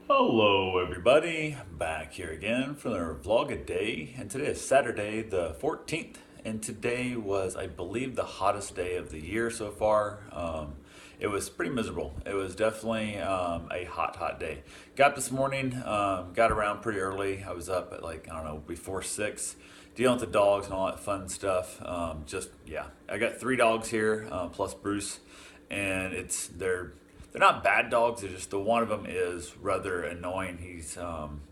Hello, everybody. Back here again for another vlog a day. And today is Saturday, the 14th. And today was, I believe, the hottest day of the year so far. It was pretty miserable. It was definitely a hot day. Got up this morning, got around pretty early. I was up at like, I don't know, before 6, dealing with the dogs and all that fun stuff. Yeah. I got 3 dogs here, plus Bruce. And they're not bad dogs. They're just the one of them is rather annoying. He's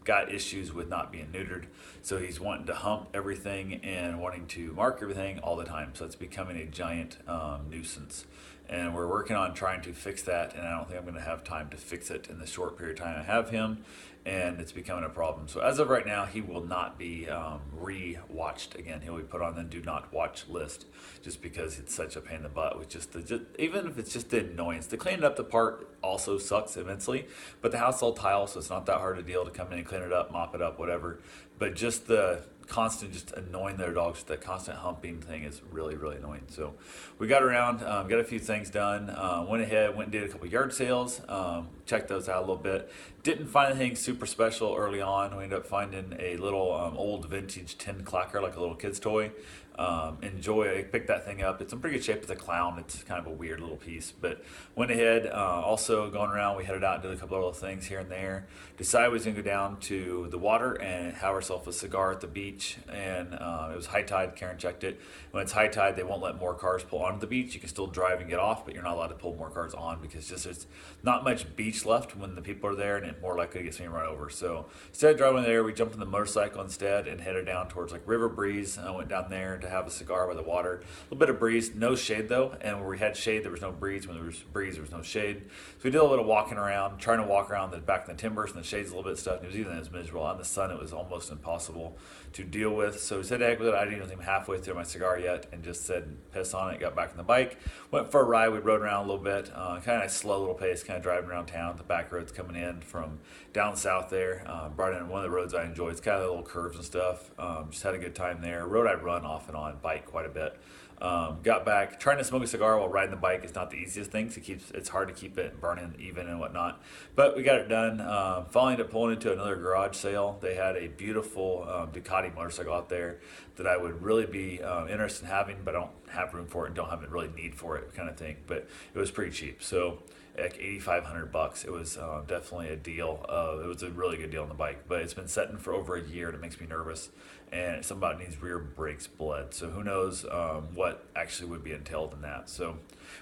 got issues with not being neutered, so he's wanting to hump everything and wanting to mark everything all the time. So it's becoming a giant nuisance, and we're working on trying to fix that. And I don't think I'm going to have time to fix it in the short period of time I have him, and it's becoming a problem. So as of right now, he will not be re-watched again. He'll be put on the do not watch list, just because it's such a pain in the butt. With even if it's just the annoyance, the cleaning up the part also sucks immensely. But the house is all tile, so it's not that hard a deal to come in and clean it up, mop it up, whatever. But just the constant just annoying their dogs, the constant humping thing is really annoying. So we got around, got a few things done, went ahead, went and did a couple yard sales, checked those out a little bit. Didn't find anything super special early on. We ended up finding a little old vintage tin clacker, like a little kid's toy. I picked that thing up. It's in pretty good shape. It's a clown. It's kind of a weird little piece, but went ahead. Also going around, we headed out and did a couple of little things here and there. Decided we was gonna go down to the water and have ourselves a cigar at the beach. And it was high tide. Karen checked it. When it's high tide, they won't let more cars pull onto the beach. You can still drive and get off, but you're not allowed to pull more cars on because just there's not much beach left when the people are there, and it's more likely to get something run over. So instead of driving there, we jumped on the motorcycle instead and headed down towards like River Breeze. I went down there to have a cigar by the water. A little bit of breeze, no shade though. And where we had shade, there was no breeze. When there was breeze, there was no shade. So we did a little walking around, trying to walk around the back of the timbers and the shades a little bit stuff. And it was miserable. On the sun, it was almost impossible to deal with. So we said, heck with it. I didn't even halfway through my cigar yet and just said, piss on it. Got back on the bike, went for a ride. We rode around a little bit, kind of slow little pace, kind of driving around town. The back roads coming in from down south there. Brought in one of the roads I enjoy. It's kind of little curves and stuff. Just had a good time there. Road I run off and on, bike quite a bit. Got back, trying to smoke a cigar while riding the bike is not the easiest thing. It's hard to keep it burning even and whatnot. But we got it done. Finally ended up pulling into another garage sale. They had a beautiful Ducati motorcycle out there that I would really be interested in having, but I don't have room for it and don't have a really need for it kind of thing. But it was pretty cheap. So like $8,500. It was definitely a deal. It was a really good deal on the bike, but it's been sitting for over a year and it makes me nervous. And something about it needs rear brakes bled. So who knows what actually would be entailed in that. So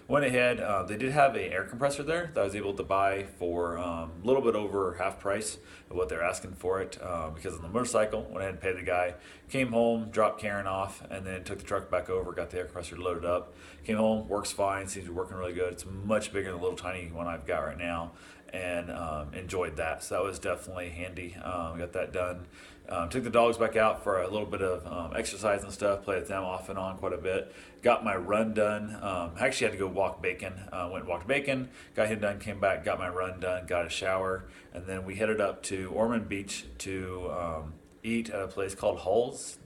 went ahead. They did have an air compressor there that I was able to buy for a little bit over half price of what they're asking for it because of the motorcycle. Went ahead and paid the guy. Came home, dropped Karen off, and then took the truck back over, got the air compressor loaded up. Came home, works fine, seems to be working really good. It's much bigger than the little tiny one I've got right now, and enjoyed that. So that was definitely handy. Got that done. Took the dogs back out for a little bit of exercise and stuff. Played with them off and on quite a bit. Got my run done. I actually had to go walk Bacon. Went and walked Bacon. Got him done. Came back. Got my run done. Got a shower, and then we headed up to Ormond Beach to eat at a place called Hull's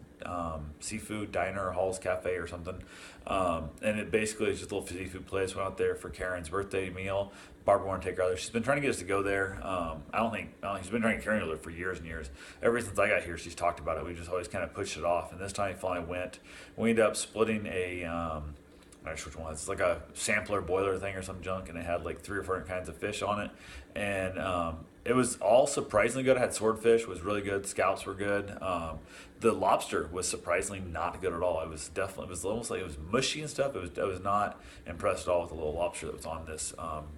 Seafood Diner or Hall's Cafe or something. And it basically is just a little seafood place. Went out there for Karen's birthday meal. Barbara wanted to take her out there. She's been trying to get us to go there. I don't think she's been trying to carry her there for years and years. Ever since I got here, she's talked about it. We just always kind of pushed it off. And this time, we finally went. We ended up splitting a I'm not sure which one. It's like a sampler boiler thing or some junk, and it had like 3 or 4 kinds of fish on it, and it was all surprisingly good. I had swordfish, was really good. Scallops were good. The lobster was surprisingly not good at all. It was almost like it was mushy and stuff. I was not impressed at all with the little lobster that was on this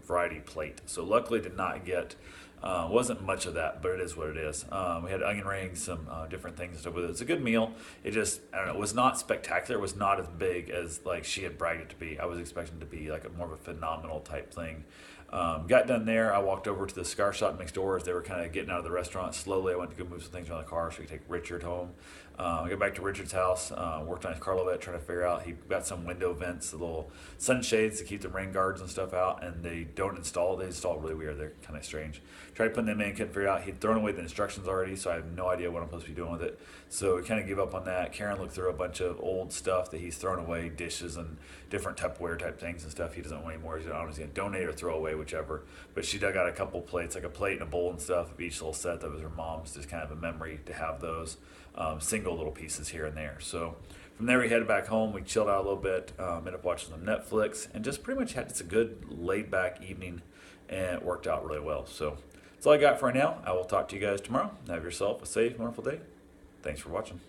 variety plate. So luckily, did not get. Wasn't much of that, but it is what it is. We had onion rings, some different things and stuff with it. It's a good meal. It just, I don't know, it was not spectacular. It was not as big as like she had bragged it to be. I was expecting it to be like more of a phenomenal type thing. Got done there. I walked over to the cigar shop next door as they were kind of getting out of the restaurant. Slowly, I went to go move some things around the car so we could take Richard home. I got back to Richard's house, worked on his car a little bit, trying to figure out. He got some window vents, the little sunshades to keep the rain guards and stuff out, and they don't install. They install really weird. They're kind of strange. Tried putting them in, couldn't figure it out. He'd thrown away the instructions already, so I have no idea what I'm supposed to be doing with it. So we kind of gave up on that. Karen looked through a bunch of old stuff that he's thrown away, dishes and different Tupperware type things and stuff. He doesn't want anymore. He's going to donate or throw away, whichever. But she dug out a couple plates, like a plate and a bowl and stuff of each little set that was her mom's, just kind of a memory to have those single little pieces here and there. So from there, we headed back home. We chilled out a little bit, ended up watching some Netflix, and just pretty much had just a good laid back evening, and it worked out really well. So that's all I got for right now. I will talk to you guys tomorrow. Have yourself a safe, wonderful day. Thanks for watching.